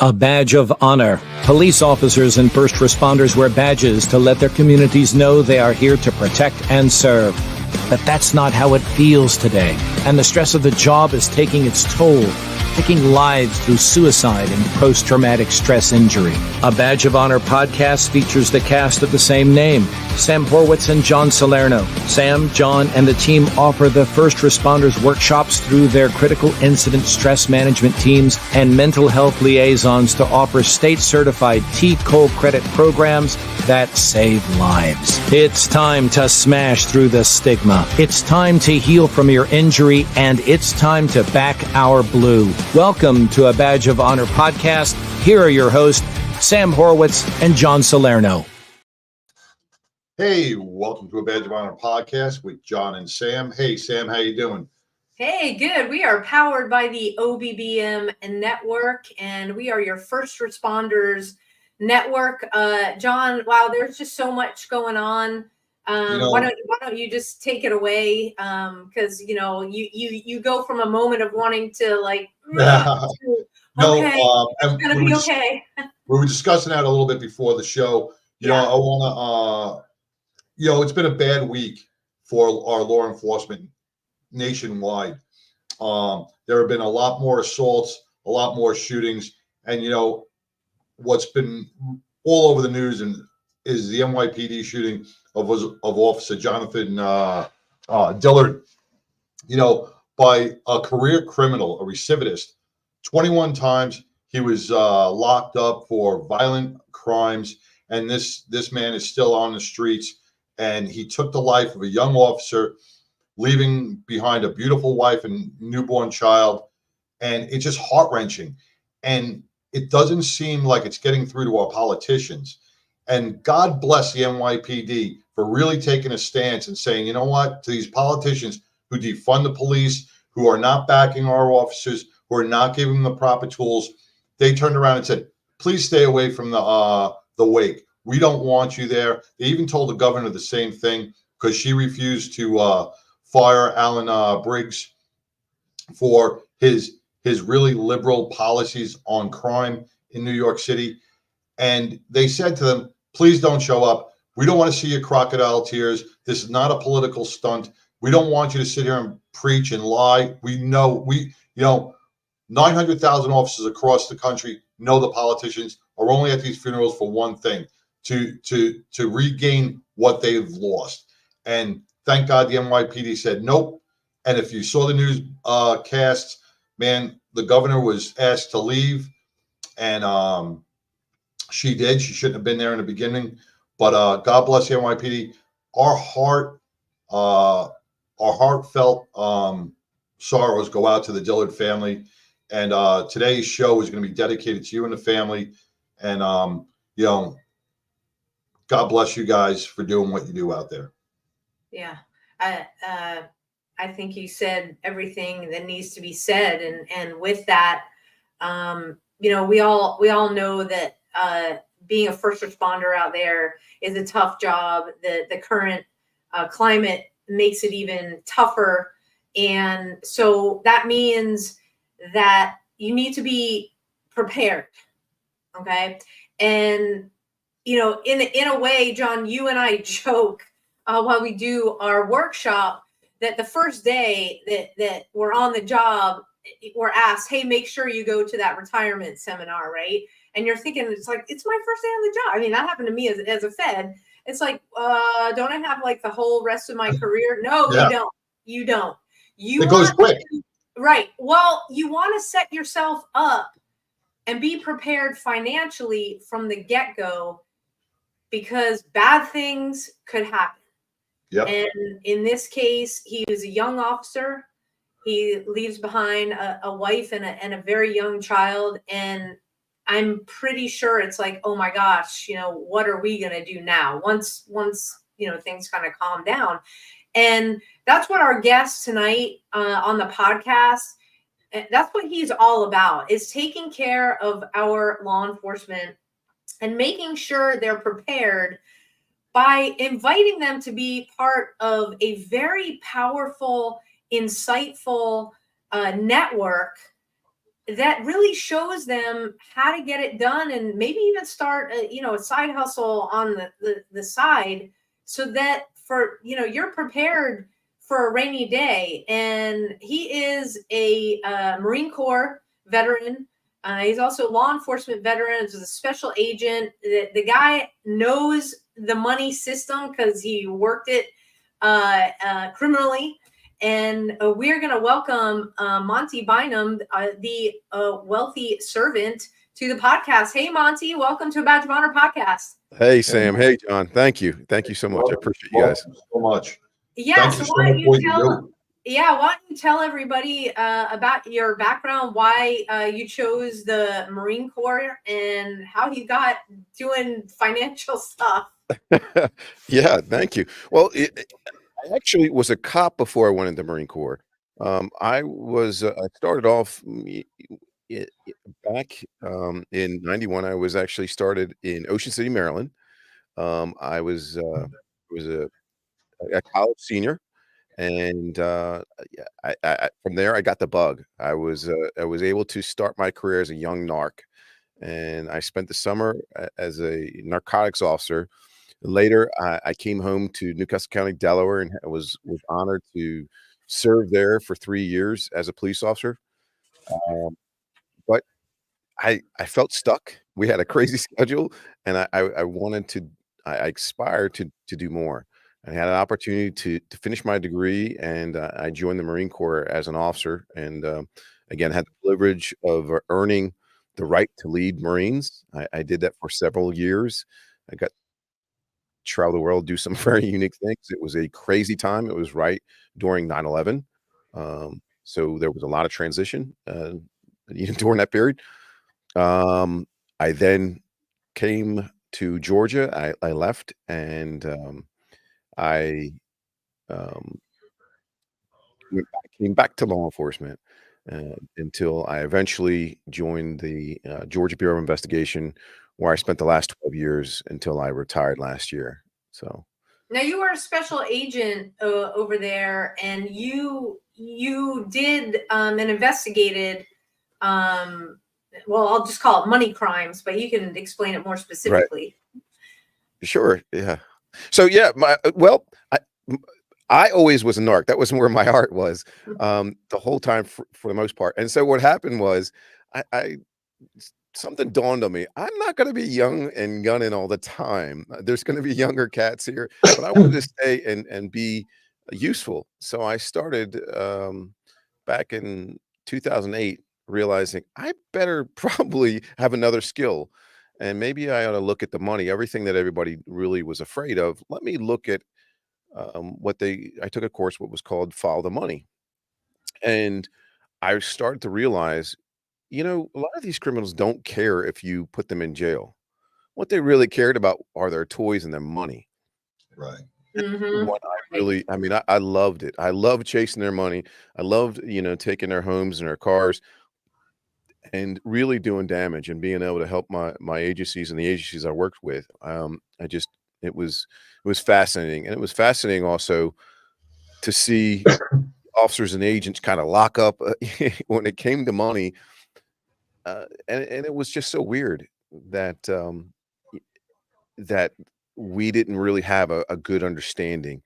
A badge of honor. Police officers and first responders wear badges to let their communities know they are here to protect and serve. But that's not how it feels today, and the stress of the job is taking its toll, taking lives through suicide and post-traumatic stress injury. A Badge of Honor podcast features the cast of the same name, Sam Horwitz and John Salerno. Sam, John, and the team offer the first responders workshops through their critical incident stress management teams and mental health liaisons to offer state-certified T-COLE credit programs that save lives. It's time to smash through the stigma. It's time to heal from your injury, and it's time to back our blue. Welcome to A Badge of Honor podcast. Here are your hosts, Sam Horwitz and John Salerno. Hey, welcome to A Badge of Honor podcast with John and Sam. Hey, Sam, how you doing? Hey, good. We are powered by the OBBM network, and we are your first responders network. John, wow, there's just so much going on. Why don't you just take it away? Because you go from a moment of wanting to like, it's gonna be okay. We were discussing that a little bit before the show. I want to, it's been a bad week for our law enforcement nationwide. There have been a lot more assaults, a lot more shootings, and what's been all over the news is the NYPD shooting of Officer Jonathan Dillard, by a career criminal, a recidivist. 21 times he was locked up for violent crimes, and this man is still on the streets. And he took the life of a young officer, leaving behind a beautiful wife and newborn child. And it's just heart-wrenching. And it doesn't seem like it's getting through to our politicians. And God bless the NYPD for really taking a stance and saying, you know what, to these politicians who defund the police, who are not backing our officers, who are not giving them the proper tools, they turned around and said, please stay away from the wake. We don't want you there. They even told the governor the same thing because she refused to fire Alan Briggs for his really liberal policies on crime in New York City. And they said to them, please don't show up. We don't want to see your crocodile tears. This is not a political stunt. We don't want you to sit here and preach and lie. We know 900,000 officers across the country know the politicians are only at these funerals for one thing, to regain what they've lost. And thank God the NYPD said nope. And if you saw the news casts, man, the governor was asked to leave, and she did. She shouldn't have been there in the beginning. But God bless the NYPD. Our heartfelt sorrows go out to the Dillard family. And today's show is going to be dedicated to you and the family. And God bless you guys for doing what you do out there. Yeah. I think you said everything that needs to be said. And with that, we all know that being a first responder out there is a tough job. The current climate makes it even tougher. And so that means that you need to be prepared. Okay. And in a way, John, you and I joke while we do our workshop that the first day that we're on the job, we're asked, hey, make sure you go to that retirement seminar, right? And you're thinking, it's like, it's my first day on the job. I mean, that happened to me as a Fed. It's like, don't I have like the whole rest of my career? No, yeah. You don't. It goes quick. Right. Well, you want to set yourself up and be prepared financially from the get-go, because bad things could happen. Yep. And in this case, he was a young officer. He leaves behind a wife and a very young child. And I'm pretty sure it's like, oh my gosh, what are we going to do now? Once things kind of calm down. And that's what our guest tonight on the podcast, that's what he's all about, is taking care of our law enforcement and making sure they're prepared by inviting them to be part of a very powerful, insightful network that really shows them how to get it done, and maybe even start a side hustle on the side, so that you're prepared for a rainy day. And he is a Marine Corps veteran. He's also a law enforcement veteran. He's a special agent. The guy knows the money system because he worked it criminally. And we're going to welcome Monty Bynum, the wealthy servant, to the podcast. Hey, Monty, welcome to a Badge of Honor podcast. Hey, Sam. Hey, John. Thank you. Thank you so much. I appreciate you guys. So much. Yeah. So why don't you tell everybody about your background, why you chose the Marine Corps, and how you got doing financial stuff? Yeah, thank you. Well, I actually was a cop before I went into the Marine Corps. I started off back in '91. I was actually started in Ocean City, Maryland. I was a college senior, and yeah, from there I got the bug. I was able to start my career as a young narc, and I spent the summer as a narcotics officer. Later, I came home to Newcastle County, Delaware, and was honored to serve there for 3 years as a police officer. Um, but I felt stuck. We had a crazy schedule, and I wanted to. I aspired to do more. I had an opportunity to finish my degree, and I joined the Marine Corps as an officer, and again had the privilege of earning the right to lead Marines. I did that for several years. I got travel the world, do some very unique things. It was a crazy time. It was right during 9/11. So there was a lot of transition during that period. I then came to Georgia. I left, and I um, came back to law enforcement until I eventually joined the Georgia Bureau of Investigation, where I spent the last 12 years until I retired last year. So now you were a special agent over there, and you did and investigated. Well, I'll just call it money crimes, but you can explain it more specifically. Right. Sure. Yeah. So yeah, I always was a narc. That was where my heart was the whole time for the most part. And so what happened was I something dawned on me. I'm not going to be young and gunning all the time. There's going to be younger cats here, but I wanted to stay and be useful. So I started back in 2008, realizing I better probably have another skill. And maybe I ought to look at the money, everything that everybody really was afraid of. Let me look at I took a course, what was called Follow the Money. And I started to realize, a lot of these criminals don't care if you put them in jail. What they really cared about are their toys and their money. Right. What I loved it. I loved chasing their money. I loved, taking their homes and their cars and really doing damage and being able to help my agencies and the agencies I worked with. It was fascinating. And it was fascinating also to see officers and agents kind of lock up when it came to money. And it was just so weird that that we didn't really have a good understanding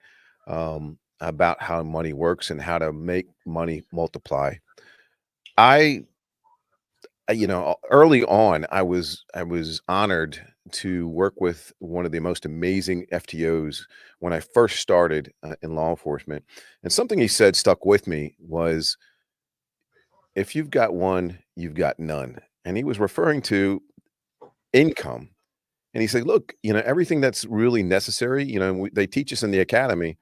about how money works and how to make money multiply. Early on, I was honored to work with one of the most amazing FTOs when I first started in law enforcement. And something he said stuck with me was, if you've got one, you've got none. And he was referring to income. And he said, look, everything that's really necessary, they teach us in the academy,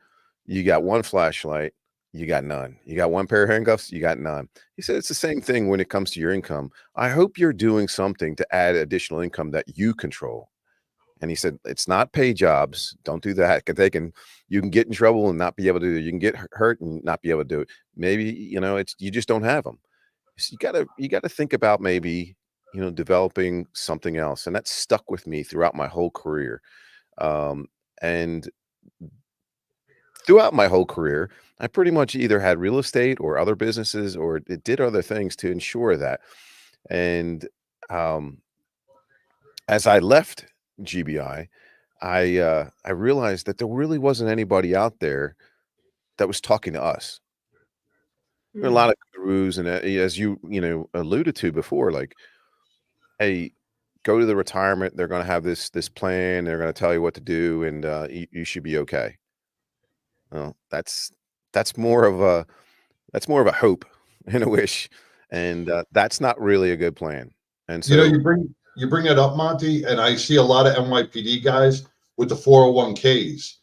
you got one flashlight, you got none. You got one pair of handcuffs, you got none. He said, it's the same thing when it comes to your income. I hope you're doing something to add additional income that you control. And he said, it's not pay jobs. Don't do that. Because you can get in trouble and not be able to do it. You can get hurt and not be able to do it. Maybe, you just don't have them. So you gotta think about maybe, developing something else. And that stuck with me throughout my whole career. And throughout my whole career, I pretty much either had real estate or other businesses or it did other things to ensure that. And as I left GBI, I realized that there really wasn't anybody out there that was talking to us. There are a lot of gurus, and as you alluded to before, like, hey, go to the retirement. They're going to have this plan. They're going to tell you what to do, and you should be okay. Well, that's more of a hope and a wish, and that's not really a good plan. And so, you bring that up, Monty, and I see a lot of NYPD guys with the 401ks.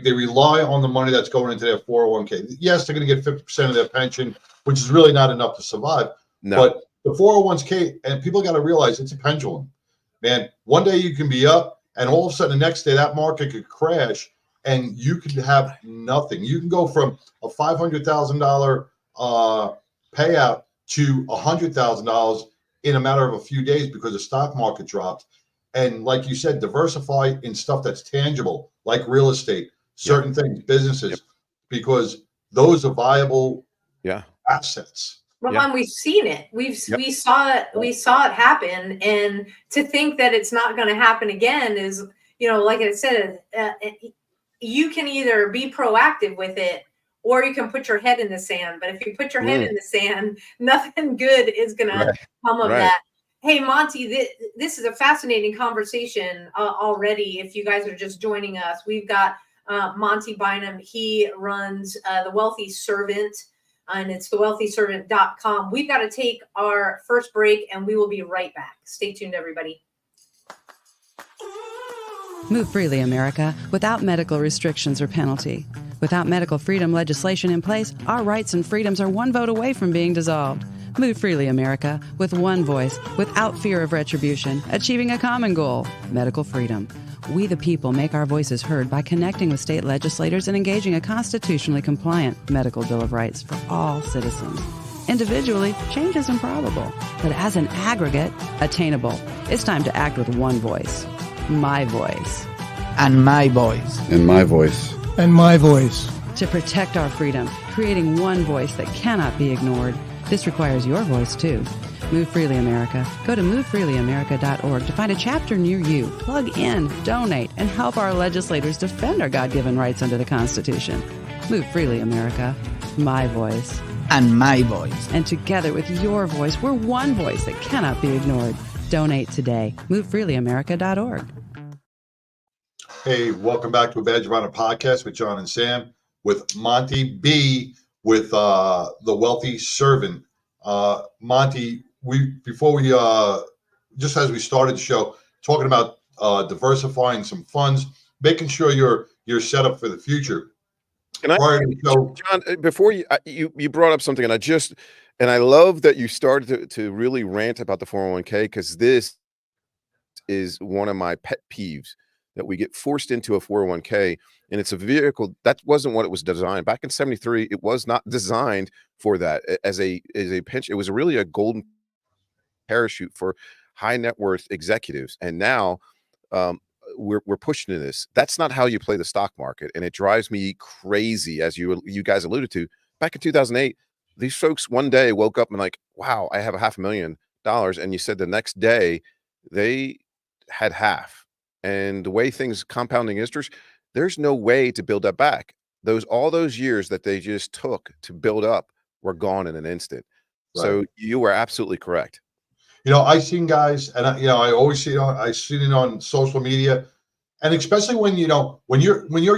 They rely on the money that's going into their 401k. Yes, they're going to get 50% of their pension, which is really not enough to survive. no, But the 401k, and people got to realize it's a pendulum, man. One day you can be up, and all of a sudden the next day that market could crash, and you could have nothing. You can go from a $500,000 payout to $100,000 in a matter of a few days because the stock market dropped. And like you said, diversify in stuff that's tangible, like real estate, certain things, businesses, because those are viable assets. Well, and we've seen it. We saw it. We saw it happen. And to think that it's not going to happen again is, like I said, you can either be proactive with it or you can put your head in the sand. But if you put your head in the sand, nothing good is going to come of that. Hey, Monty, this is a fascinating conversation already. If you guys are just joining us, we've got Monty Bynum. He runs The Wealthy Servant, and it's thewealthyservant.com. We've got to take our first break, and we will be right back. Stay tuned, everybody. Move freely, America, without medical restrictions or penalty. Without medical freedom legislation in place, our rights and freedoms are one vote away from being dissolved. Move freely, America, with one voice, without fear of retribution, achieving a common goal, medical freedom. We the people make our voices heard by connecting with state legislators and engaging a constitutionally compliant medical Bill of Rights for all citizens. Individually, change is improbable, but as an aggregate, attainable. It's time to act with one voice. My voice. And my voice. And my voice. And my voice. To protect our freedom, creating one voice that cannot be ignored. This requires your voice, too. Move Freely America. Go to movefreelyamerica.org to find a chapter near you. Plug in, donate, and help our legislators defend our God-given rights under the Constitution. Move Freely America. My voice. And my voice. And together with your voice, we're one voice that cannot be ignored. Donate today. MoveFreelyAmerica.org. Hey, welcome back to a Badge of Honor podcast with John and Sam, with Monty B, with The Wealthy Servant. Monty, before we just as we started the show, talking about diversifying some funds, making sure you're set up for the future. John, before you brought up something, and I love that you started to really rant about the 401k, because this is one of my pet peeves, that we get forced into a 401k, and it's a vehicle that wasn't what it was designed back in '73. It was not designed for that as a pension. It was really a golden parachute for high net worth executives, and now we're pushing into this. That's not how you play the stock market, and it drives me crazy. As you guys alluded to, back in 2008, these folks one day woke up and like, wow, I have $500,000, and you said the next day they had half. And the way things compounding interest, there's no way to build that back. All those years that they just took to build up were gone in an instant. Right. So you were absolutely correct. I've seen guys, and I always see it on social media, and especially when you're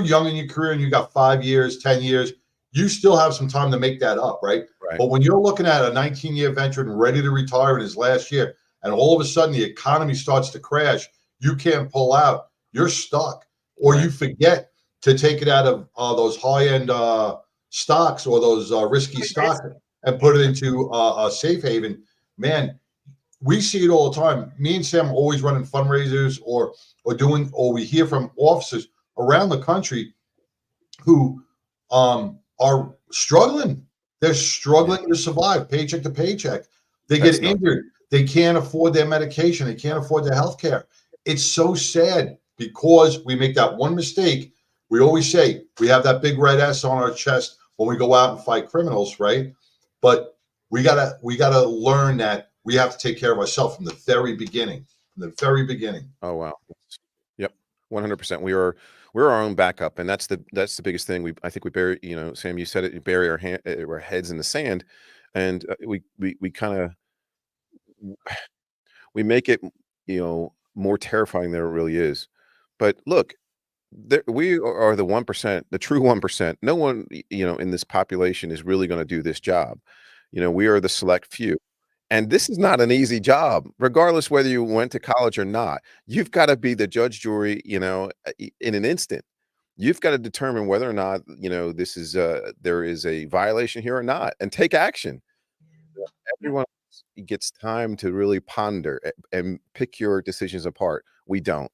young in your career and you got 5 years, 10 years, you still have some time to make that up, right? But when you're looking at a 19-year veteran ready to retire in his last year, and all of a sudden the economy starts to crash, you can't pull out, you're stuck, or you forget to take it out of those high-end stocks or those risky stocks and put it into a safe haven. Man, we see it all the time. Me and Sam are always running fundraisers or we hear from officers around the country who are struggling. They're struggling to survive paycheck to paycheck. They get injured. They can't afford their medication. They can't afford their health care. It's so sad because we make that one mistake. We always say we have that big red S on our chest when we go out and fight criminals, right? But we gotta learn that we have to take care of ourselves from the very beginning. From the very beginning. Oh wow. Yep. 100%. We're our own backup, and that's the biggest thing. I think we bury, Sam, you said it, you bury our heads in the sand, and we kind of we make it, more terrifying than it really is. But look, we are the 1%, the true 1%. No one, in this population is really going to do this job. We are the select few. And this is not an easy job, regardless whether you went to college or not. You've got to be the judge, jury, in an instant. You've got to determine whether or not, this is there is a violation here or not, and take action. Everyone gets time to really ponder and pick your decisions apart. We don't.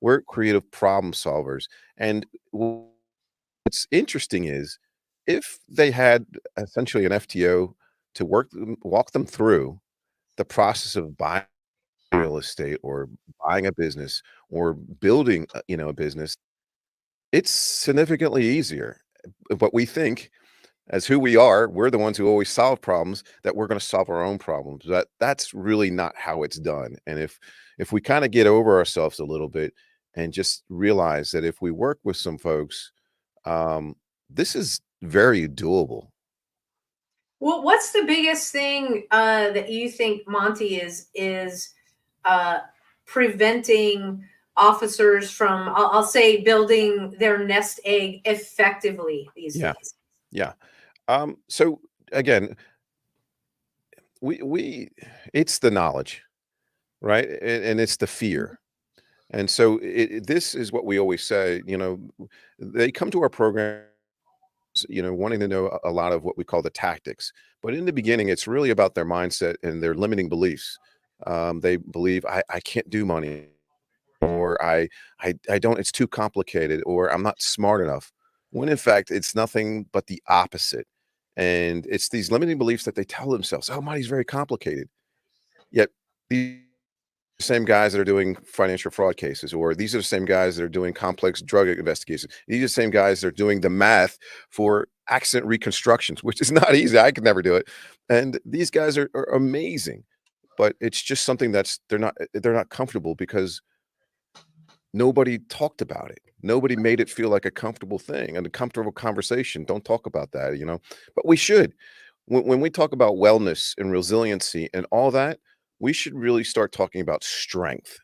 We're creative problem solvers. And what's interesting is if they had essentially an FTO to walk them through the process of buying real estate or buying a business or building, a business, it's significantly easier. But we think, as who we are, we're the ones who always solve problems, that we're going to solve our own problems. That's really not how it's done. And if we kind of get over ourselves a little bit and just realize that if we work with some folks, this is very doable. Well, what's the biggest thing that you think, Monty, is preventing officers from, I'll say, building their nest egg effectively these days? Yeah. So again, we it's the knowledge, right? And it's the fear. And so this is what we always say, they come to our program, wanting to know a lot of what we call the tactics. But in the beginning, it's really about their mindset and their limiting beliefs. They believe I can't do money, or I don't, it's too complicated, or I'm not smart enough. When in fact, it's nothing but the opposite. And it's these limiting beliefs that they tell themselves, oh, money's very complicated. Yet these same guys that are doing financial fraud cases, or these are the same guys that are doing complex drug investigations. These are the same guys that are doing the math for accident reconstructions, which is not easy. I could never do it. And these guys are amazing, but it's just something they're not comfortable because nobody talked about it. Nobody made it feel like a comfortable thing and a comfortable conversation. Don't talk about that, but we should. When we talk about wellness and resiliency and all that, we should really start talking about strength,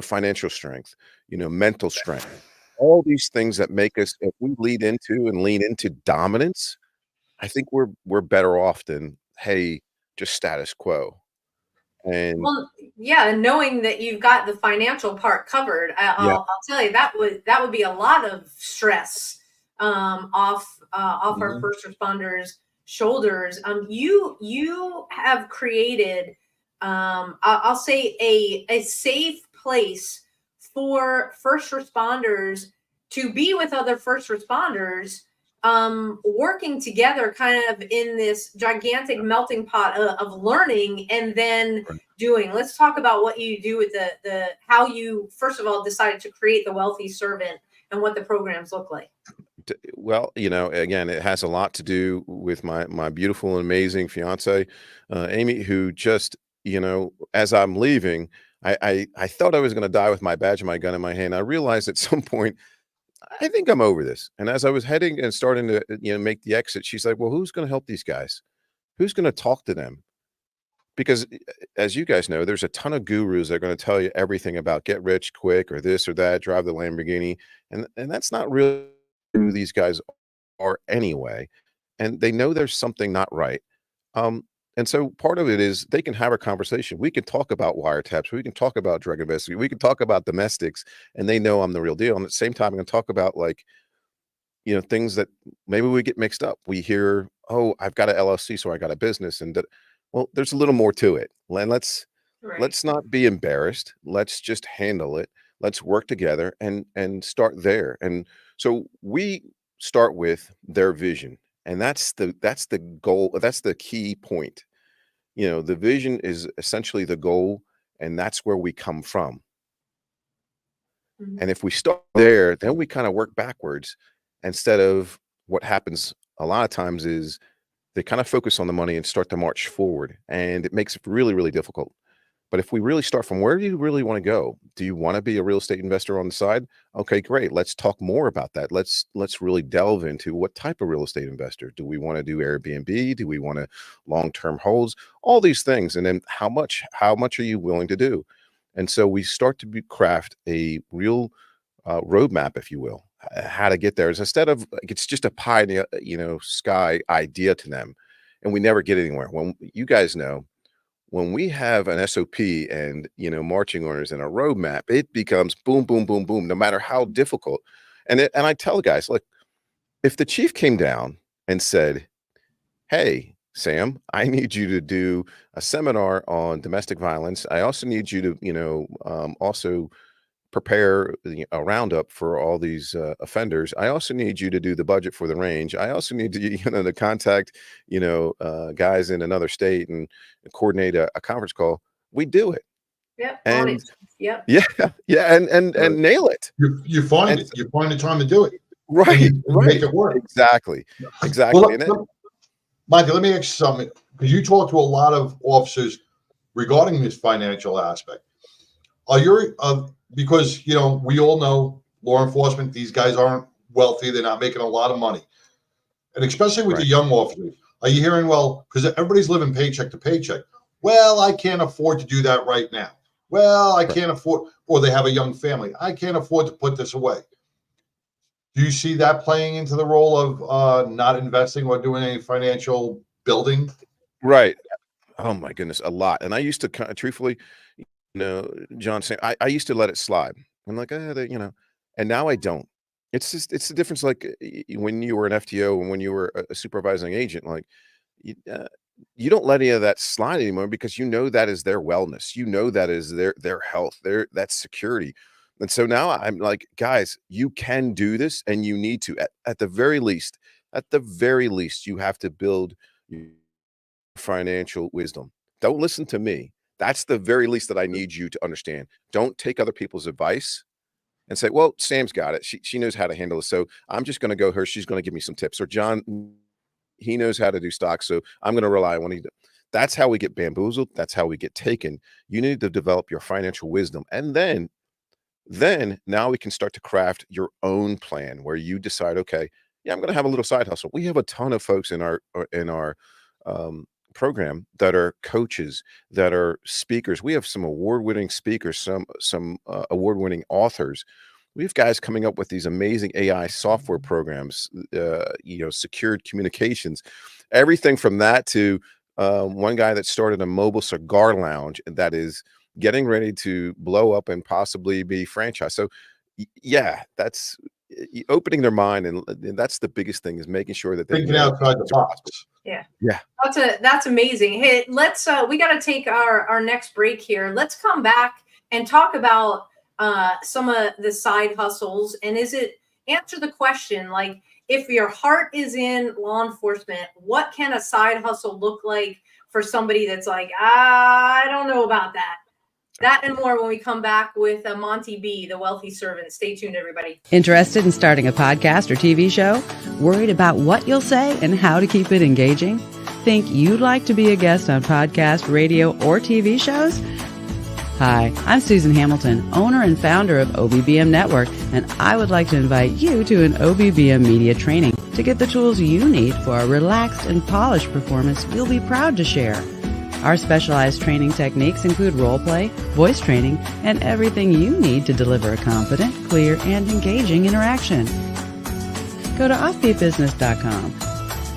financial strength, mental strength, all these things that make us, if we lean into dominance, I think we're better off than, hey, just status quo. And Well, yeah, and knowing that you've got the financial part covered, I'll tell you that would be a lot of stress off our first responders' shoulders. You have created, I'll say, a safe place for first responders to be with other first responders, working together kind of in this gigantic melting pot of learning and then doing. Let's talk about what you do with the how you first of all decided to create the Wealthy Servant and what the programs look like. Well, again, it has a lot to do with my beautiful and amazing fiance, Amy, who just, as I'm leaving, I thought I was going to die with my badge and my gun in my hand. I realized at some point, I think I'm over this. And as I was heading and starting to, make the exit, she's like, well, who's going to help these guys? Who's going to talk to them? Because as you guys know, there's a ton of gurus that are going to tell you everything about get rich quick or this or that, drive the Lamborghini. And that's not really who these guys are anyway. And they know there's something not right. And so part of it is they can have a conversation. We can talk about wiretaps. We can talk about drug investigation. We can talk about domestics, and they know I'm the real deal. And at the same time, I'm going to talk about things that maybe we get mixed up. We hear, oh, I've got an LLC, so I got a business. And well, there's a little more to it. And let's not be embarrassed. Let's just handle it. Let's work together and start there. And so we start with their vision. And that's the goal. That's the key point. The vision is essentially the goal, and that's where we come from. And if we start there, then we kind of work backwards, instead of what happens a lot of times is they kind of focus on the money and start to march forward, and it makes it really, really difficult. But if we really start from, where do you really want to go? Do you want to be a real estate investor on the side? Okay, great. Let's talk more about that. Let's really delve into what type of real estate investor. Do we want to do Airbnb? Do we want to long-term holds? All these things. And then how much are you willing to do? And so we start to craft a real roadmap, if you will, how to get there. Is instead of like, it's just a pie in the sky idea to them, and we never get anywhere. When you guys know, when we have an SOP and marching orders and a roadmap, it becomes boom, boom, boom, boom, no matter how difficult. And I tell guys, look, if the chief came down and said, "Hey, Sam, I need you to do a seminar on domestic violence. I also need you to, also prepare a roundup for all these offenders. I also need you to do the budget for the range. I also need to, to contact, guys in another state and coordinate a conference call." We do it. Yep. And yep. Yeah. And nail it. You find it. You find the time to do it. Right. You make it work. Exactly. Well, Monty, let me ask you something, because you talk to a lot of officers regarding this financial aspect. Are you because we all know law enforcement, these guys aren't wealthy, they're not making a lot of money, and especially with the young officers, are you hearing, well, because everybody's living paycheck to paycheck, well, I can't afford to do that right now, well, I can't afford, or they have a young family, I can't afford to put this away. Do you see that playing into the role of not investing or doing any financial building? Right. Oh my goodness, a lot. And I used to truthfully, John saying, I used to let it slide. I'm like, and now I don't. It's the difference. Like when you were an FTO and when you were a supervising agent, like you don't let any of that slide anymore, because that is their wellness. That is their health, that's security. And so now I'm like, guys, you can do this, and you need to, at the very least, you have to build your financial wisdom. Don't listen to me. That's the very least that I need you to understand. Don't take other people's advice and say, well, Sam's got it. She knows how to handle it, so I'm just going to go her. She's going to give me some tips. Or John, he knows how to do stocks, so I'm going to rely on what he does. That's how we get bamboozled. That's how we get taken. You need to develop your financial wisdom. And then now we can start to craft your own plan, where you decide, okay, yeah, I'm going to have a little side hustle. We have a ton of folks in our program that are coaches, that are speakers. We have some award-winning speakers, some award-winning authors. We have guys coming up with these amazing AI software programs, secured communications, everything from that to one guy that started a mobile cigar lounge that is getting ready to blow up and possibly be franchised. So yeah, that's opening their mind, and that's the biggest thing, is making sure that they're thinking outside the box. Yeah. That's amazing. Hey, let's we got to take our next break here. Let's come back and talk about some of the side hustles, and answer the question, like, if your heart is in law enforcement, what can a side hustle look like for somebody that's like, I don't know about that? That and more when we come back with Monty B, the wealthy servant. Stay tuned, everybody. Interested in starting a podcast or TV show? Worried about what you'll say and how to keep it engaging? Think you'd like to be a guest on podcast, radio, or TV shows? Hi, I'm Susan Hamilton, owner and founder of OBBM Network, and I would like to invite you to an OBBM media training to get the tools you need for a relaxed and polished performance you'll be proud to share. Our specialized training techniques include role play, voice training, and everything you need to deliver a confident, clear, and engaging interaction. Go to offbeatbusiness.com.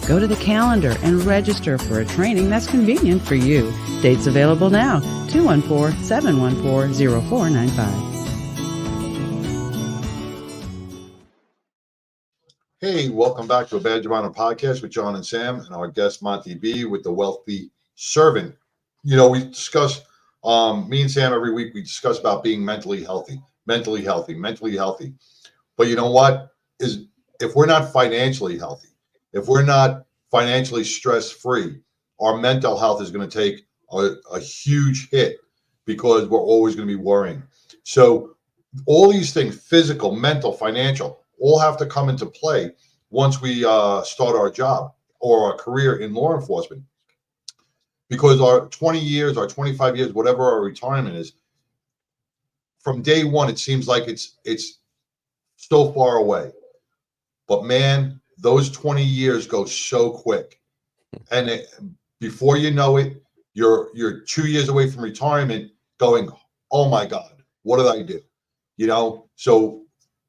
Go to the calendar and register for a training that's convenient for you. Dates available now, 214-714-0495. Hey, welcome back to a Badge of Honor podcast with John and Sam, and our guest Monty B with the wealthy servant. We discuss, me and Sam every week, we discuss about being mentally healthy. But you know what? Is if we're not financially healthy, if we're not financially stress-free, our mental health is going to take a huge hit, because we're always going to be worrying. So all these things, physical, mental, financial, all have to come into play once we start our job. or a career in law enforcement, because our 20 years, our 25 years, whatever our retirement is, from day one, it seems like it's so far away. But man, those 20 years go so quick. And before you know it, you're 2 years away from retirement going, oh my God, what did I do? So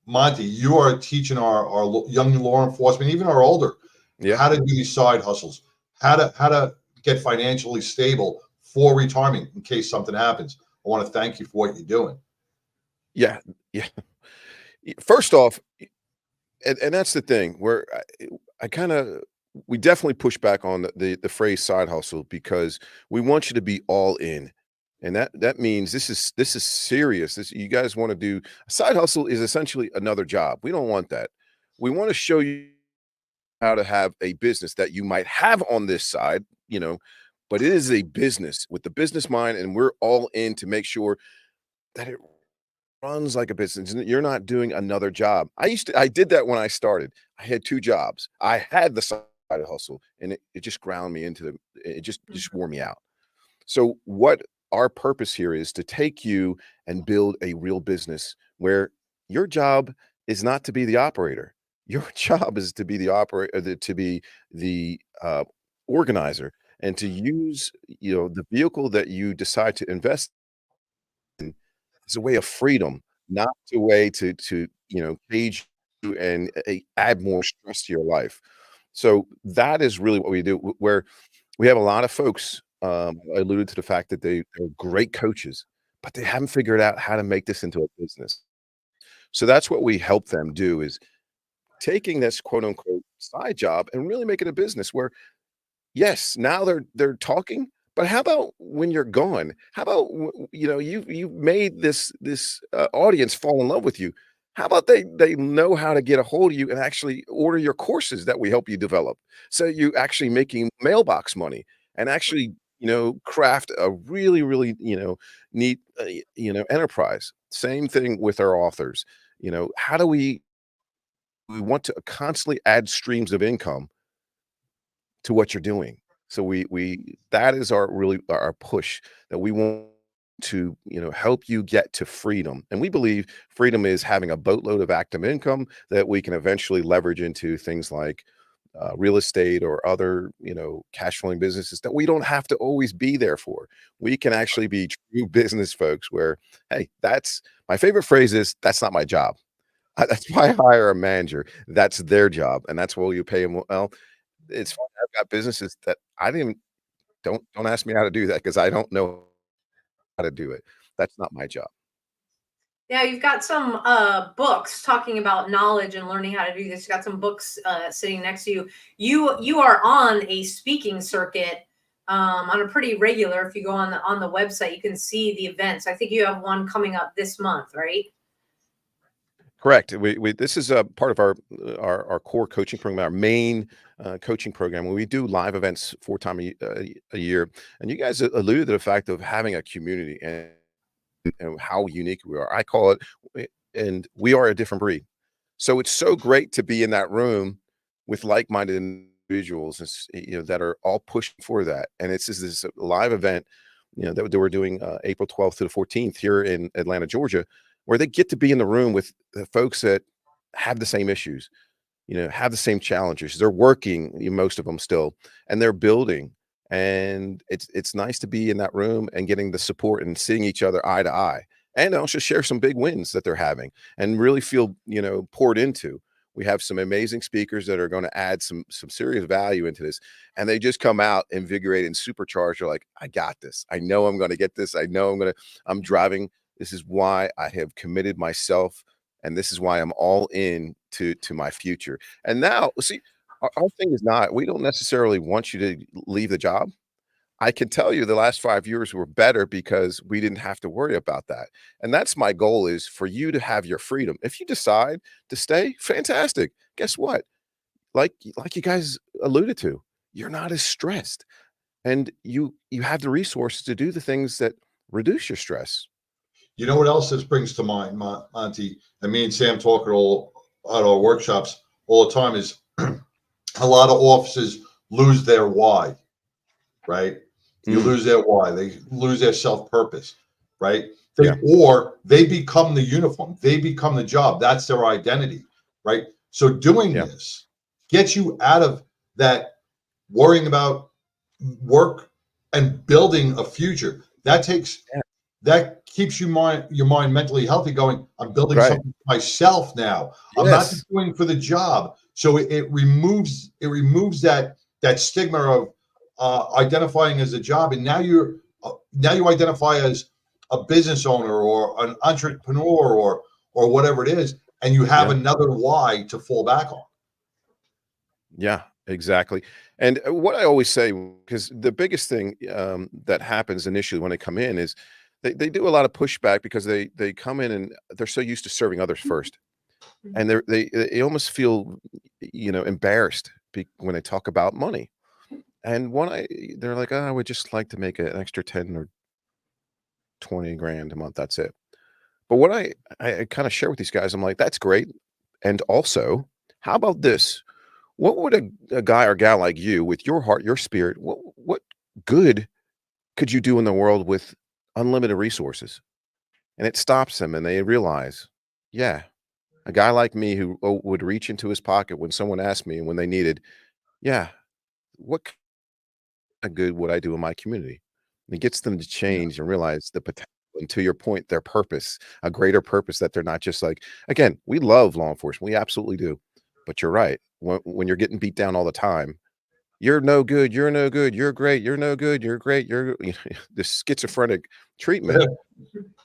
Monty, you are teaching our young law enforcement, even our older, how to do these side hustles, how to get financially stable for retirement in case something happens. I want to thank you for what you're doing. Yeah. First off, and that's the thing where we definitely push back on the phrase side hustle, because we want you to be all in. And that means this is serious. You guys want to do a side hustle is essentially another job. We don't want that. We want to show you how to have a business that you might have on this side, but it is a business with the business mind, and we're all in to make sure that it runs like a business. You're not doing another job. I did that when I started. I had 2 jobs. I had the side hustle, and it just ground me into it just wore me out. So what our purpose here is to take you and build a real business where your job is not to be the operator. Your job is to be the operator, to be the organizer, and to use the vehicle that you decide to invest in as a way of freedom, not a way to cage you and add more stress to your life. So that is really what we do. Where we have a lot of folks. I alluded to the fact that they're great coaches, but they haven't figured out how to make this into a business. So that's what we help them do, is taking this quote unquote side job and really make it a business where, yes, now they're talking, but how about when you're gone? How about you've made this audience fall in love with you? How about they know how to get a hold of you and actually order your courses that we help you develop? So you actually making mailbox money and actually craft a really, really, neat, enterprise. Same thing with our authors. How do we want to constantly add streams of income to what you're doing? So we that is our push, that we want to, help you get to freedom. And we believe freedom is having a boatload of active income that we can eventually leverage into things like real estate or other, cash flowing businesses that we don't have to always be there for. We can actually be true business folks where, hey, that's my favorite phrase is, that's not my job. That's why I hire a manager. That's their job. And that's why you pay them well. It's fun. I've got businesses that I didn't don't ask me how to do that, because I don't know how to do it. That's not my job. Yeah, you've got some books talking about knowledge and learning how to do this. You've got some books sitting next to you. You are on a speaking circuit on a pretty regular. If you go on the website, you can see the events. I think you have one coming up this month, right? Correct. We this is a part of our core coaching program, our main coaching program, where we do live events 4 times a year. And you guys alluded to the fact of having a community and how unique we are. I call it, and we are a different breed. So it's so great to be in that room with like-minded individuals, that are all pushing for that. And it's just this live event, that we're doing April 12th to the 14th here in Atlanta, Georgia, where they get to be in the room with the folks that have the same issues, have the same challenges. They're working, most of them still, and they're building. And it's nice to be in that room and getting the support and seeing each other eye to eye, and also share some big wins that they're having and really feel, poured into. We have some amazing speakers that are going to add some serious value into this, and they just come out invigorated and supercharged. They're like, I got this. I know I'm going to get this. I'm driving. This is why I have committed myself, and this is why I'm all in to my future. And now, see, our thing is not, we don't necessarily want you to leave the job. I can tell you the last 5 years were better because we didn't have to worry about that. And that's my goal, is for you to have your freedom. If you decide to stay, fantastic. Guess what? Like you guys alluded to, you're not as stressed, and you have the resources to do the things that reduce your stress. You know what else this brings to mind, Monty, and me and Sam talk at our workshops all the time, is a lot of officers lose their why, right? You lose their why. They lose their self-purpose, right? Or they become the uniform. They become the job. That's their identity, right? So doing this gets you out of that worrying about work and building a future. That keeps your mind mentally healthy, going, I'm building something for myself now. I'm not just doing for the job. So it removes that stigma of identifying as a job, and now you identify as a business owner or an entrepreneur or whatever it is, and you have another why to fall back on. Yeah, exactly. And what I always say, because the biggest thing that happens initially when they come in is they do a lot of pushback because they come in and they're so used to serving others first, and they almost feel embarrassed when they talk about money. And they're like, oh, I would just like to make an extra 10 or 20 grand a month. That's it. But what I kind of share with these guys, I'm like, that's great. And also, how about this? What would a guy or gal like you, with your heart, your spirit, what good could you do in the world with unlimited resources? And it stops them, and they realize, yeah, a guy like me who would reach into his pocket when someone asked me and when they needed, what kind of good would I do in my community? And it gets them to change and realize the potential. And to your point, their purpose, a greater purpose, that they're not just like, again, we love law enforcement. We absolutely do. But you're right. When you're getting beat down all the time, you're no good, you're no good, you're great, you're no good, you're great, this schizophrenic treatment,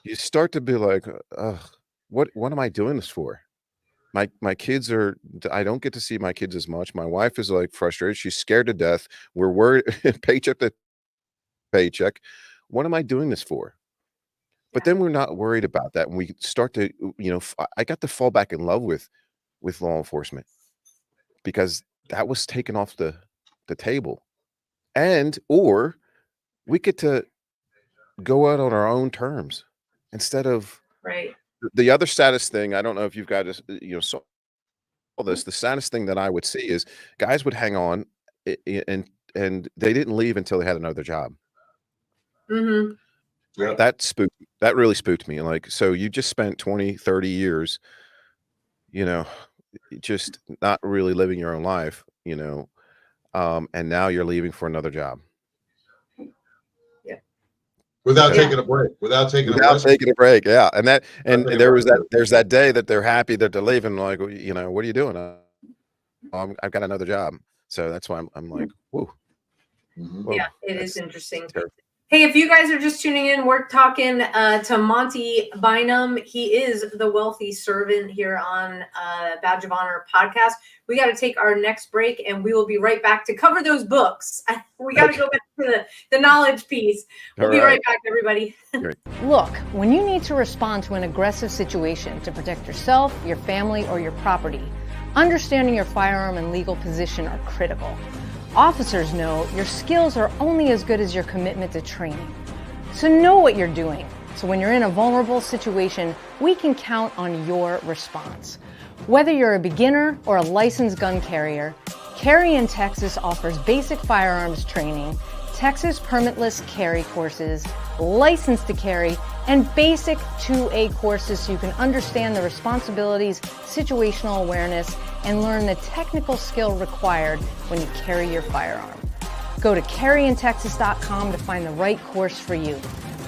you start to be like, what am I doing this for? My kids I don't get to see my kids as much. My wife is like frustrated. She's scared to death. We're worried paycheck to paycheck. What am I doing this for? But then we're not worried about that. When we start to, I got to fall back in love with law enforcement, because that was taken off the table, or we get to go out on our own terms instead of the other saddest thing. I don't know if you've got to, saw this. The saddest thing that I would see is guys would hang on and they didn't leave until they had another job. Mm-hmm. Yeah. That really spooked me. Like, so you just spent 20, 30 years, just not really living your own life, and now you're leaving for another job. Without taking a break. Without taking a break. Yeah. And there's that day that they're happy that they're leaving. Like, what are you doing? I've got another job. So that's why I'm like, whoa. Mm-hmm. Yeah, it is interesting. Terrible. Hey, if you guys are just tuning in, we're talking to Monty Bynum. He is the wealthy servant here on Badge of Honor podcast. We got to take our next break, and we will be right back to cover those books. We got to go back to the knowledge piece. We'll be right back, everybody. Look, when you need to respond to an aggressive situation to protect yourself, your family, or your property, understanding your firearm and legal position are critical. Officers know your skills are only as good as your commitment to training. So know what you're doing. So when you're in a vulnerable situation, we can count on your response. Whether you're a beginner or a licensed gun carrier, Carry in Texas offers basic firearms training, Texas permitless carry courses, license to carry, and basic 2A courses so you can understand the responsibilities, situational awareness, and learn the technical skill required when you carry your firearm. Go to carryintexas.com to find the right course for you.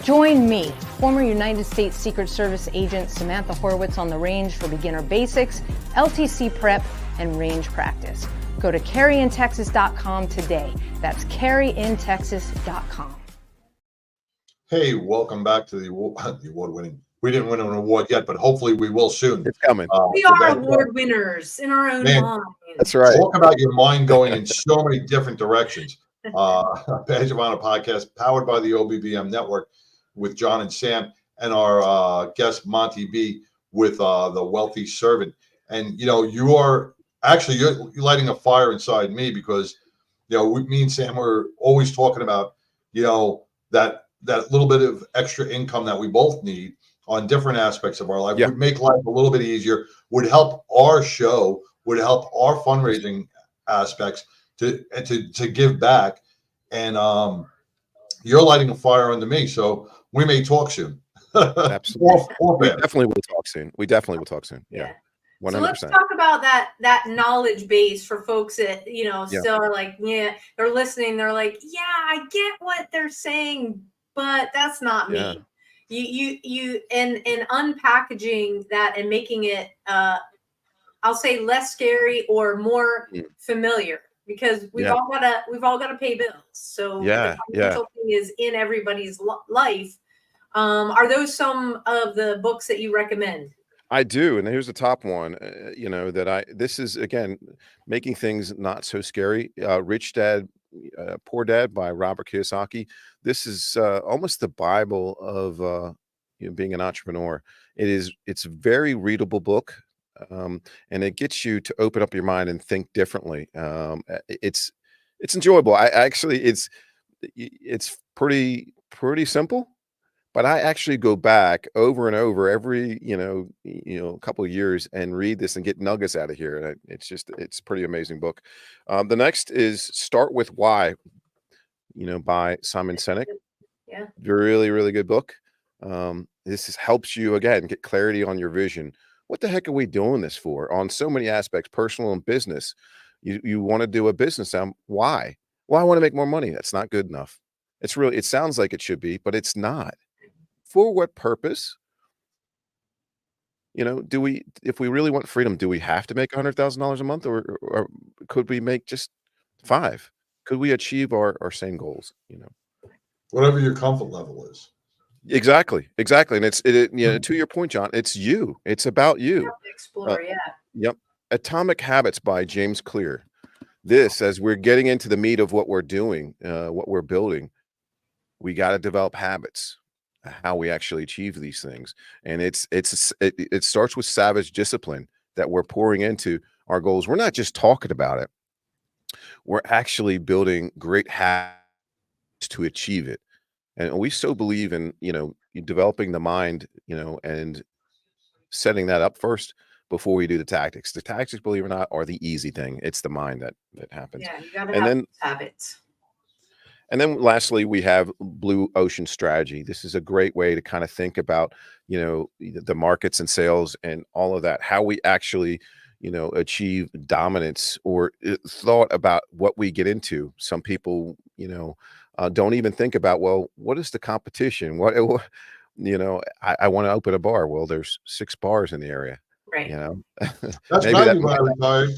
Join me, former United States Secret Service agent Samantha Horwitz, on the range for beginner basics, LTC prep, and range practice. Go to carryintexas.com today. That's carryintexas.com. Hey, welcome back to the award-winning. We didn't win an award yet, but hopefully we will soon. It's coming. We are award winners in our own mind. That's right. Talk about your mind going in so many different directions. Badge of Honor podcast, powered by the OBBM network, with John and Sam, and our guest Monty B with the wealthy servant. And you're lighting a fire inside me, because me and Sam were always talking about that little bit of extra income that we both need on different aspects of our life. Would make life a little bit easier, would help our show, would help our fundraising aspects to give back. And you're lighting a fire under me, so we may talk soon. Absolutely. Or We bad. definitely will talk soon. We definitely will talk soon. Yeah. So let's 100%. talk about that knowledge base for folks that, Yeah. still are like, yeah, they're listening. They're like, yeah, I get what they're saying, but that's not Yeah. me. You and unpackaging that and making it, I'll say less scary or more familiar, because we've Yeah. all gotta pay bills. So Yeah. the Yeah. financial thing is in everybody's life. Are those some of the books that you recommend? I do, and here's the top one. This is again making things not so scary. Rich Dad, Poor Dad by Robert Kiyosaki. This is almost the Bible of being an entrepreneur. It's a very readable book, and it gets you to open up your mind and think differently. It's enjoyable. I actually it's pretty simple. But I actually go back over and over every, couple of years and read this and get nuggets out of here. And it's a pretty amazing book. The next is Start With Why, by Simon Sinek. Yeah. Really, really good book. Helps you again get clarity on your vision. What the heck are we doing this for? On so many aspects, personal and business. You want to do a business. Why? Well, I want to make more money. That's not good enough. It sounds like it should be, but it's not. For what purpose? If we really want freedom, do we have to make $100,000 a month, or could we make just 5? Could we achieve our same goals? Whatever your comfort level is. Exactly. And to your point, John, it's you. It's about you. Explore, yeah. Yep. Atomic Habits by James Clear. This, as we're getting into the meat of what we're doing, what we're building, we got to develop habits. How we actually achieve these things, and it starts with savage discipline that we're pouring into our goals. We're not just talking about it, we're actually building great habits to achieve it. And we so believe in developing the mind, and setting that up first before we do the tactics. The tactics, believe it or not, are the easy thing. It's the mind that happens. Yeah, you gotta And have then habits. And then lastly, we have Blue Ocean Strategy. This is a great way to kind of think about, the markets and sales and all of that, how we actually, achieve dominance, or thought about what we get into. Some people, don't even think about, well, what is the competition? I want to open a bar. Well, there's 6 bars in the area, Right. That's Maybe value when I retired.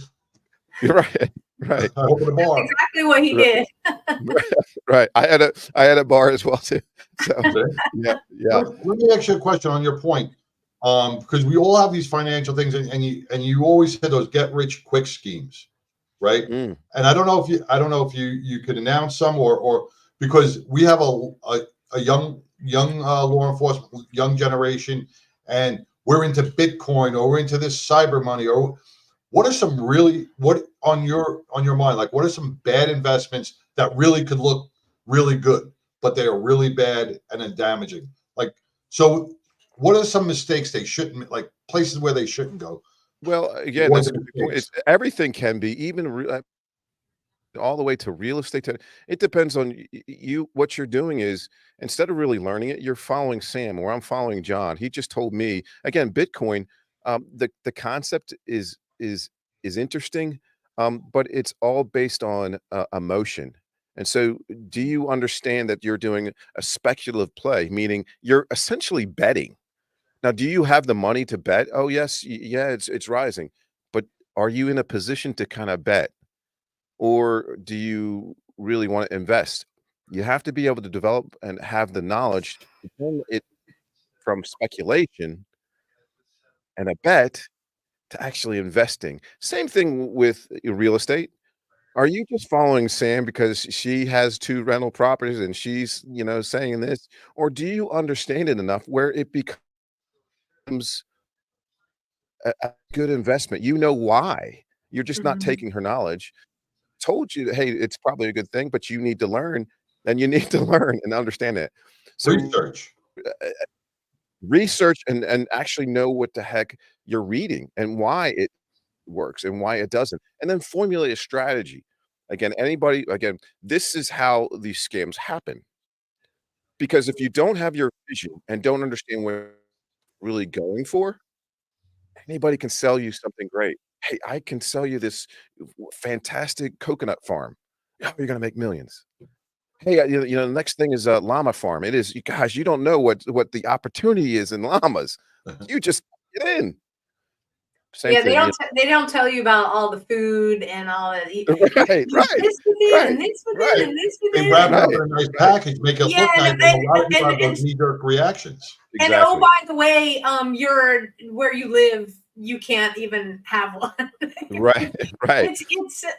Right. I opened a bar. That's exactly what he did. Right. I had a bar as well too. So yeah. Let me ask you a question on your point. Because we all have these financial things, and you always had those get rich quick schemes, right? And I don't know if you could announce some, or because we have a young law enforcement, young generation, and we're into Bitcoin, or we're into this cyber money, or what are some what on your mind? Like, what are some bad investments that really could look really good, but they are really bad and then damaging? Like, so what are some mistakes they shouldn't, like places where they shouldn't go? Well, again, that's a good point. Everything can be, even all the way to real estate. It depends on you. What you're doing is, instead of really learning it, you're following Sam, or I'm following John. He just told me, again, Bitcoin. The concept is interesting, but it's all based on emotion. And so, do you understand that you're doing a speculative play, meaning you're essentially betting? Now, do you have the money to bet? Oh, yes, yeah, it's rising. But are you in a position to kind of bet, or do you really want to invest? You have to be able to develop and have the knowledge to turn it from speculation and a bet to actually investing. Same thing with real estate. Are you just following Sam because she has 2 rental properties and she's, saying this, or do you understand it enough where it becomes a good investment? You know why. You're just not Mhm. taking her knowledge. Told you, hey, it's probably a good thing, but you need to learn, and you need to learn and understand it. So Research. research and actually know what the heck you're reading and why it works and why it doesn't, and then formulate a strategy. Again, this is how these scams happen. Because if you don't have your vision and don't understand what you're really going for, anybody can sell you something great. Hey, I can sell you this fantastic coconut farm. Oh, you're gonna make millions. Hey, the next thing is a llama farm. It is, you guys, you don't know what the opportunity is in llamas. You just get in. Same Yeah, thing. they don't tell you about all the food and all that. Right, This within, and this within, and this They within. wrap it up in a nice package, make it look nice, and a lot of people have those knee-jerk reactions. And oh, by the way, where you live, you can't even have one. Right.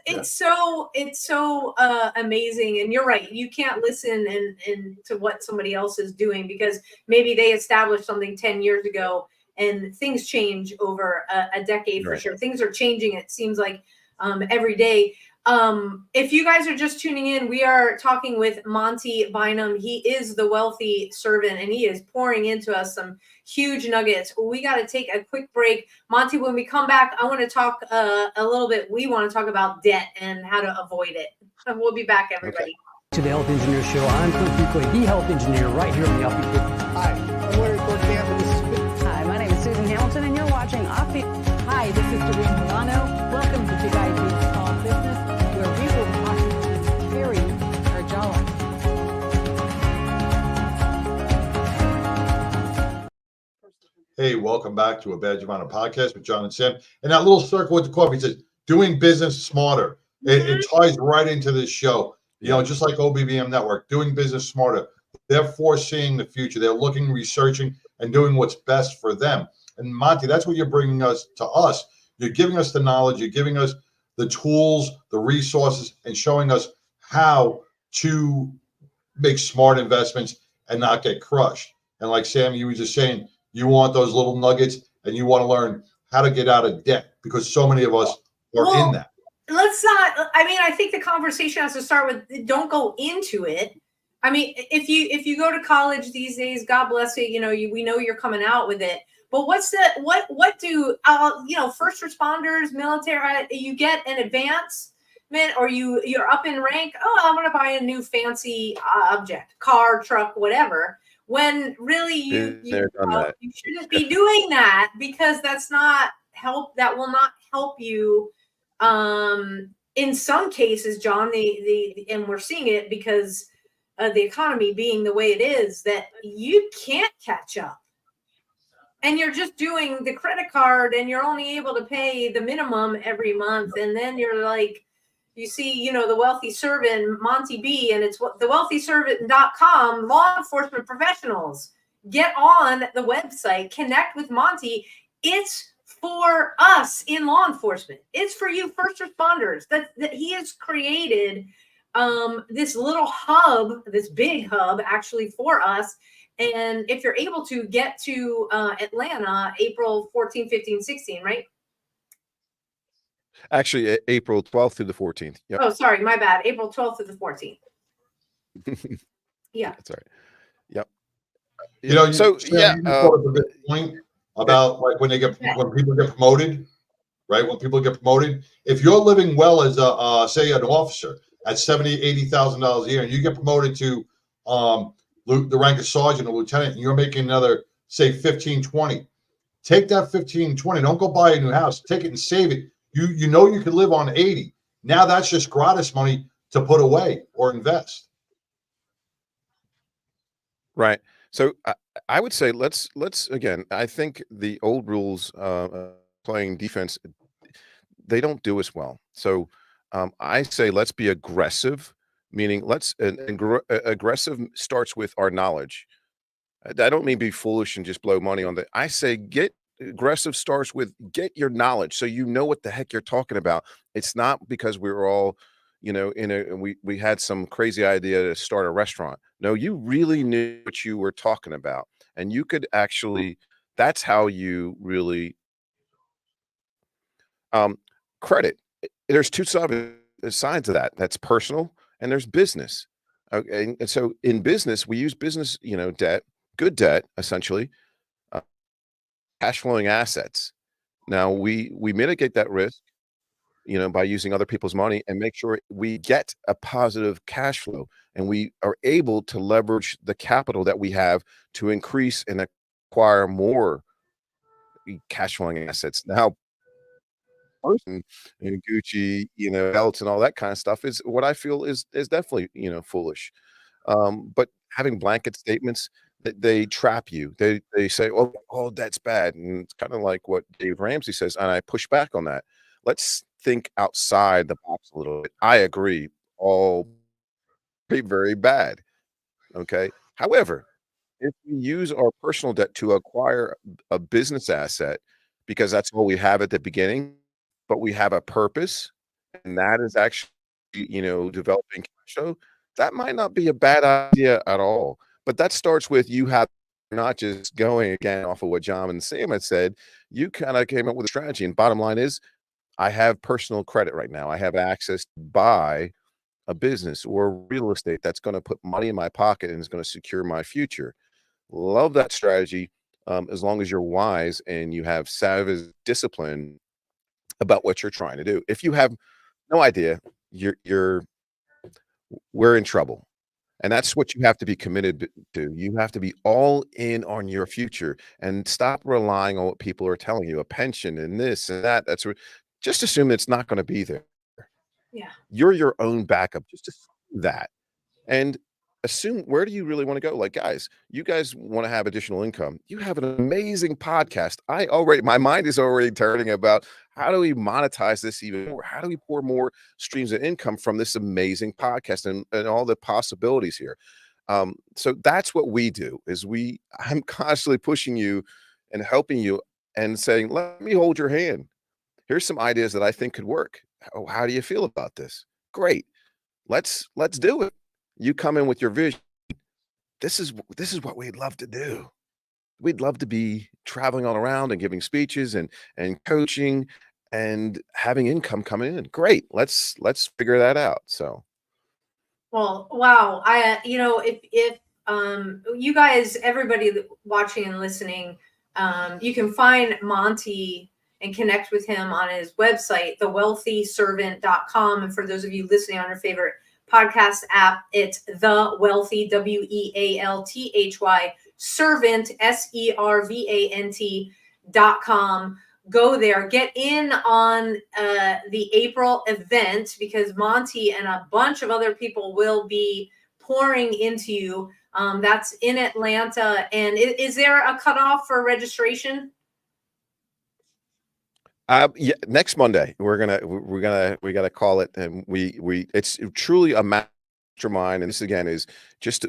It's so amazing, and you're right. You can't listen and to what somebody else is doing, because maybe they established something 10 years ago, and things change over a decade for sure. Things are changing. It seems like every day. If you guys are just tuning in, we are talking with Monty Bynum. He is the wealthy servant, and he is pouring into us some huge nuggets. We got to take a quick break. Monty, when we come back, I want to talk a little bit. We want to talk about debt and how to avoid it. And we'll be back, everybody. Okay. To the Health Engineer Show. I'm Cliff Buckley, the Health Engineer, right here on the Offbeat. Hi, I'm Larry Cortampa. This is Hi, my name is Susan Hamilton, and you're watching Offbeat. Hi, this is Doreen Milano. Welcome to Big Ideas Small Business, where we will talk to Terry Arjala. Hey, welcome back to A Badge of Honor podcast with John and Sam. And that little circle with the coffee says, doing business smarter. It ties right into this show. Just like OBBM Network, doing business smarter. They're foreseeing the future. They're looking, researching, and doing what's best for them. And Monty, that's what you're bringing us to us. You're giving us the knowledge. You're giving us the tools, the resources, and showing us how to make smart investments and not get crushed. And like Sam, you were just saying, you want those little nuggets, and you want to learn how to get out of debt, because so many of us are in that. Let's not. I mean, I think the conversation has to start with, don't go into it. I mean, if you go to college these days, God bless you. We know you're coming out with it. But what do first responders, military? You get an advancement, or you're up in rank. Oh, I'm going to buy a new fancy object, car, truck, whatever. When really you shouldn't be doing that, because that's not help. That will not help you. In some cases, John, and we're seeing it because of the economy being the way it is, that you can't catch up. And you're just doing the credit card, and you're only able to pay the minimum every month. And then you're like, you see, the wealthy servant, Monty B, and it's thewealthyservant.com, law enforcement professionals. Get on the website, connect with Monty. It's for us in law enforcement. It's for you first responders. That he has created this little hub, this big hub actually for us. And if you're able to get to Atlanta, April 14, 15, 16, right? Actually, April 12th through the 14th. Yep. Oh, sorry, my bad. April 12th to the 14th. Yeah. That's all right. Yep. Point about like when people get promoted, right? When people get promoted, if you're living well as say an officer at $70,000-$80,000 a year, and you get promoted to the rank of sergeant or lieutenant, and you're making another, say, 15-20, take that 15-20. Don't go buy a new house. Take it and save it. You know you can live on 80. Now that's just gratis money to put away or invest. Right. So I would say let's again. I think the old rules playing defense, they don't do us well. So I say let's be aggressive, meaning aggressive starts with our knowledge. I don't mean be foolish and just blow money on that. I say aggressive starts with get your knowledge, so you know what the heck you're talking about. It's not because we were all we had some crazy idea to start a restaurant. No, you really knew what you were talking about, and you could actually, that's how you really credit. There's two sides of that. That's personal, and there's business. Okay, and so in business, we use business, debt, good debt, essentially, cash flowing assets. Now we mitigate that risk. by using other people's money, and make sure we get a positive cash flow and we are able to leverage the capital that we have to increase and acquire more cash flowing assets. Now, person and Gucci, belts and all that kind of stuff is what I feel is definitely, foolish. But having blanket statements, they trap you. They say, oh, that's bad. And it's kind of like what Dave Ramsey says, and I push back on that. Let's think outside the box a little bit. I agree, all very, very bad. Okay. However, if we use our personal debt to acquire a business asset, because that's all we have at the beginning, but we have a purpose, and that is actually, developing cash flow, that might not be a bad idea at all. But that starts with you have not just going again off of what John and Sam had said, you kind of came up with a strategy. And bottom line is, I have personal credit right now. I have access to buy a business or real estate that's going to put money in my pocket and is going to secure my future. Love that strategy, as long as you're wise and you have savage discipline about what you're trying to do. If you have no idea, we're in trouble. And that's what you have to be committed to. You have to be all in on your future and stop relying on what people are telling you, a pension and this and that. Just assume it's not going to be there. Yeah. You're your own backup. Just assume that. And assume, where do you really want to go? Like, guys, you guys want to have additional income. You have an amazing podcast. My mind is already turning about how do we monetize this even more? How do we pour more streams of income from this amazing podcast and all the possibilities here? So that's what we do I'm constantly pushing you and helping you and saying, let me hold your hand. Here's some ideas that I think could work. How do you feel about this? Great. Let's do it. You come in with your vision. This is what we'd love to do. We'd love to be traveling all around and giving speeches and coaching and having income coming in. Great. Let's figure that out. So, well, wow. If you guys, everybody watching and listening, you can find Monty and connect with him on his website, thewealthyservant.com. And for those of you listening on your favorite podcast app, it's The Wealthy, WEALTHY, servant, SERVANT.com. Go there, get in on the April event, because Monty and a bunch of other people will be pouring into you. That's in Atlanta. And is there a cutoff for registration? Yeah, next Monday we gotta call it, and it's truly a mastermind, and this again is just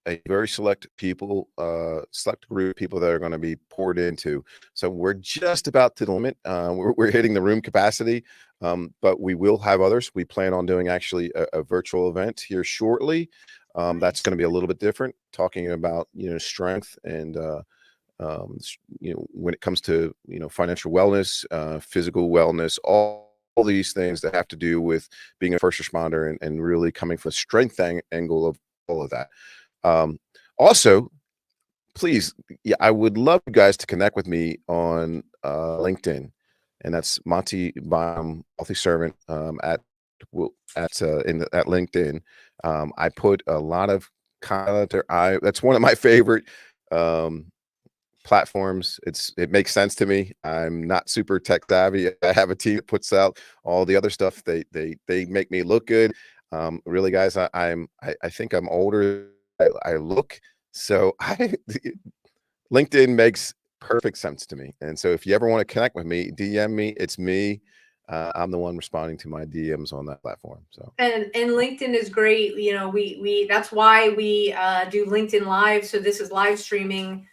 a very select group of people that are going to be poured into. So we're just about to the limit. We're hitting the room capacity, but we will have others. We plan on doing actually a virtual event here shortly. That's going to be a little bit different, talking about strength and when it comes to financial wellness, physical wellness, all these things that have to do with being a first responder and really coming from a strength angle of all of that. Also, please, I would love you guys to connect with me on LinkedIn, and that's Monty Bynum, Wealthy Servant, at LinkedIn. I put a lot of content there. That's one of my favorite platforms. It makes sense to me. I'm not super tech savvy. I have a team that puts out all the other stuff. They make me look good. Really, guys, I think I'm older. I look, so LinkedIn makes perfect sense to me. And so if you ever want to connect with me, DM me. It's me. I'm the one responding to my DMs on that platform. So and LinkedIn is great. We that's why we do LinkedIn Live. So this is live streaming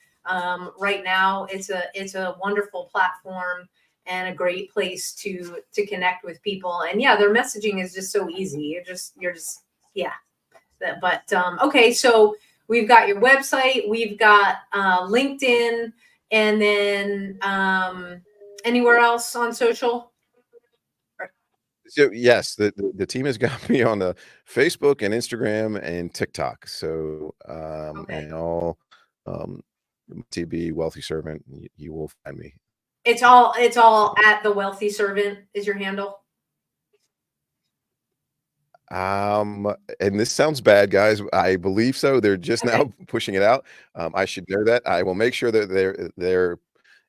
right now. It's a wonderful platform and a great place to connect with people. And yeah, their messaging is just so easy. You're just yeah. But okay, so we've got your website, we've got LinkedIn, and then anywhere else on social? So yes, the team has got me on the Facebook and Instagram and TikTok. So Okay. and all TB Wealthy Servant, you will find me. It's all at The Wealthy Servant is your handle. And this sounds bad, guys. I believe so. They're just Okay. now pushing it out. I should know that. I will make sure that they're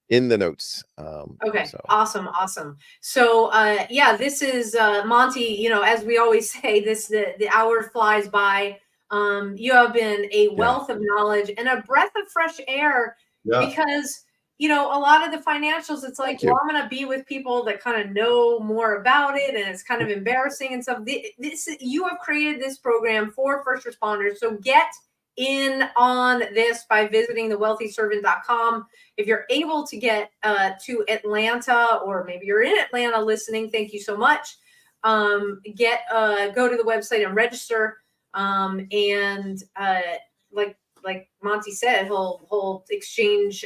in the notes. Okay, So awesome. So yeah, this is Monty, you know, as we always say, the hour flies by. You have been a wealth of knowledge and a breath of fresh air because you know, a lot of the financials, it's like, well, I'm gonna be with people that kind of know more about it, and it's kind of embarrassing and stuff. You have created this program for first responders, so get in on this by visiting thewealthyservant.com. If you're able to get to Atlanta, or maybe you're in Atlanta listening, thank you so much. Go to the website and register. Like Monty said, he'll exchange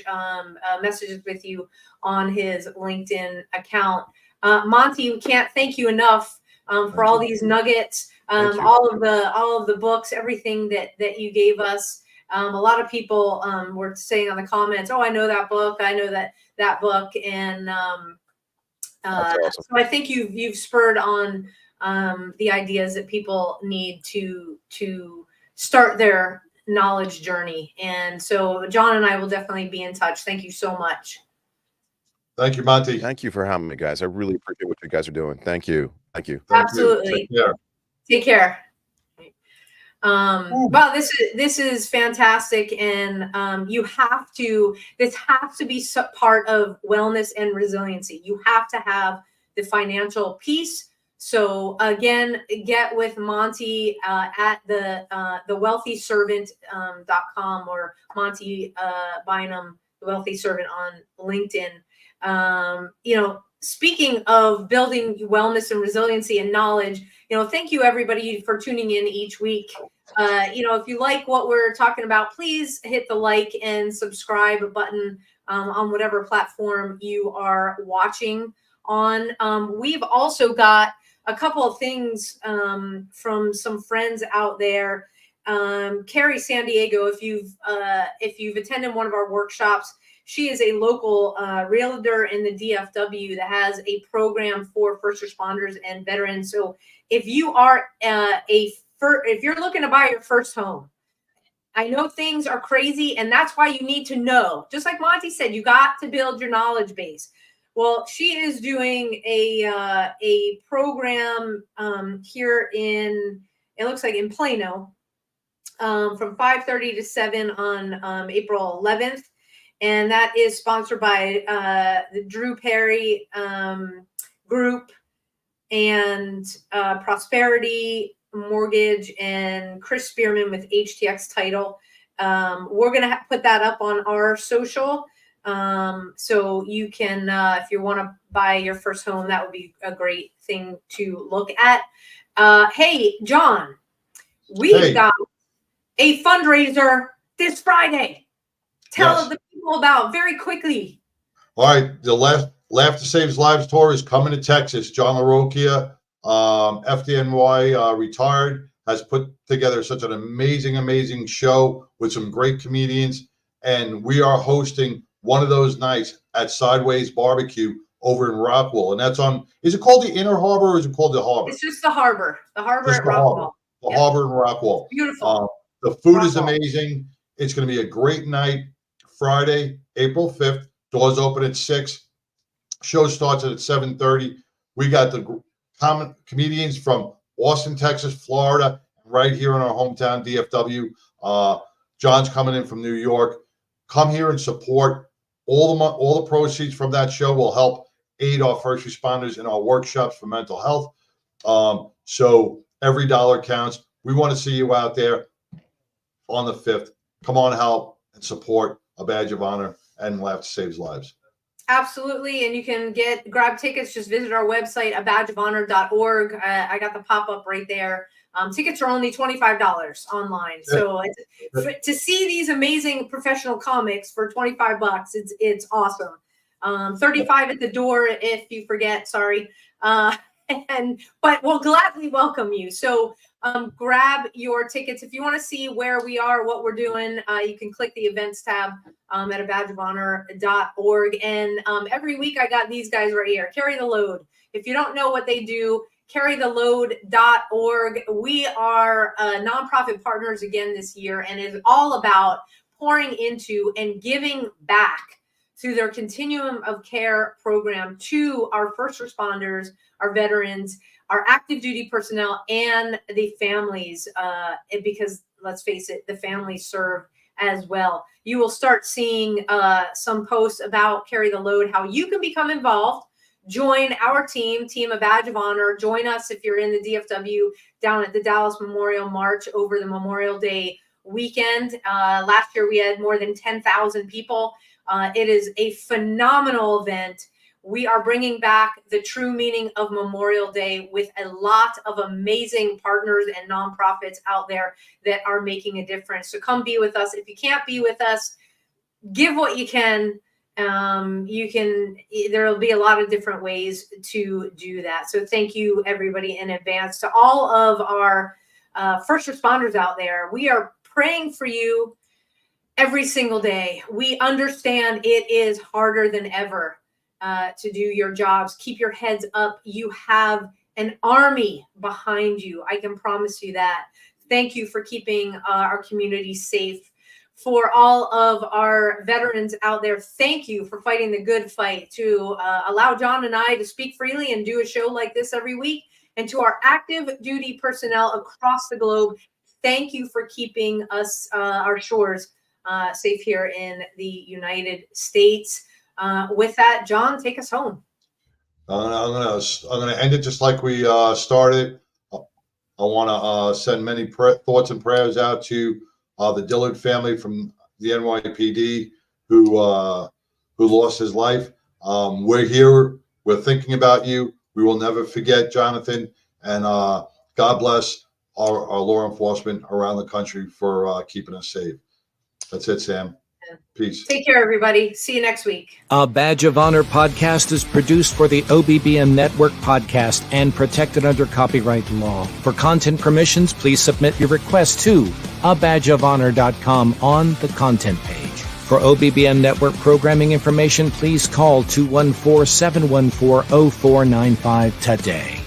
messages with you on his LinkedIn account. Monty, we can't thank you enough for all these nuggets, all of the books, everything that you gave us. A lot of people were saying on the comments, "Oh, I know that book. I know that book," and awesome. so I think you've spurred on the ideas that people need to start their knowledge journey. And so John and I will definitely be in touch. Thank you so much. Thank you, Monty. Thank you for having me, guys. I really appreciate what you guys are doing. Thank you. Absolutely. Take care. Wow, this is fantastic, and this has to be part of wellness and resiliency. You have to have the financial piece. So again, get with Monty at the wealthyservant.com, or Monty Bynum, the Wealthy Servant, on LinkedIn. You know, speaking of building wellness and resiliency and knowledge, you know, thank you everybody for tuning in each week. You know, if you like what we're talking about, please hit the like and subscribe button on whatever platform you are watching on. We've also got a couple of things from some friends out there. Carrie San Diego, if you've attended one of our workshops, she is a local realtor in the DFW that has a program for first responders and veterans. So if you are if you're looking to buy your first home, I know things are crazy, and that's why you need to know. Just like Monty said, you got to build your knowledge base. Well, she is doing a program here in, it looks like in Plano, from 5:30 to 7 on April 11th. And that is sponsored by the Drew Perry Group and Prosperity Mortgage and Chris Spearman with HTX Title. We're going to put that up on our social. So you can, if you want to buy your first home, that would be a great thing to look at. Hey, John, we've got a fundraiser this Friday. Tell the people about very quickly. All right. The Laughter Saves Lives tour is coming to Texas. John LaRocchia, FDNY retired, has put together such an amazing show with some great comedians. And we are hosting one of those nights at Sideways Barbecue over in Rockwell. And that's on, is it called the Inner Harbor, or is it called the Harbor? It's just the Harbor. The Harbor at Rockwell. The Harbor in Rockwell. Beautiful. The food is amazing. It's going to be a great night. Friday, April 5th. Doors open at 6. Show starts at 7:30. We got the common comedians from Austin, Texas, Florida, right here in our hometown, DFW. John's coming in from New York. Come here and support. All the proceeds from that show will help aid our first responders in our workshops for mental health. So every dollar counts. We want to see you out there on the 5th. Come on, help and support a badge of honor and Laughter Saves Lives. Absolutely. And you can grab tickets. Just visit our website, abadgeofhonor.org. I got the pop-up right there. Tickets are only $25 online. So to see these amazing professional comics for $25, it's awesome. 35 at the door if you forget, sorry. But we'll gladly welcome you. So grab your tickets. If you want to see where we are, what we're doing, you can click the events tab at abadgeofhonor.org. And every week I got these guys right here. Carry the load. If you don't know what they do, carrytheload.org. We are nonprofit partners again this year, and it's all about pouring into and giving back through their Continuum of Care program to our first responders, our veterans, our active duty personnel, and the families, because let's face it, the families serve as well. You will start seeing some posts about Carry the Load, how you can become involved. Join our team A Badge of Honor. Join us if you're in the DFW down at the Dallas Memorial March over the Memorial Day weekend. Last year we had more than 10,000 people. It is a phenomenal event. We are bringing back the true meaning of Memorial Day with a lot of amazing partners and nonprofits out there that are making a difference. So come be with us. If you can't be with us, give what you can. There'll be a lot of different ways to do that. So thank you everybody in advance. To all of our first responders out there, we are praying for you every single day. We understand it is harder than ever to do your jobs. Keep your heads up. You have an army behind you. I can promise you that. Thank you for keeping our community safe. For all of our veterans out there, thank you for fighting the good fight to allow John and I to speak freely and do a show like this every week. And to our active duty personnel across the globe, thank you for keeping us, our shores, safe here in the United States. With that, John, take us home. I'm gonna end it just like we started. I want to send many thoughts and prayers out to the Dillard family from the NYPD who lost his life. We're here. We're thinking about you. We will never forget Jonathan. And God bless our law enforcement around the country for keeping us safe. That's it, Sam. Peace. Take care, everybody. See you next week. A Badge of Honor podcast is produced for the OBBM Network podcast and protected under copyright law. For content permissions, please submit your request to abadgeofhonor.com on the content page. For OBBM Network programming information, please call 214-714-0495 today.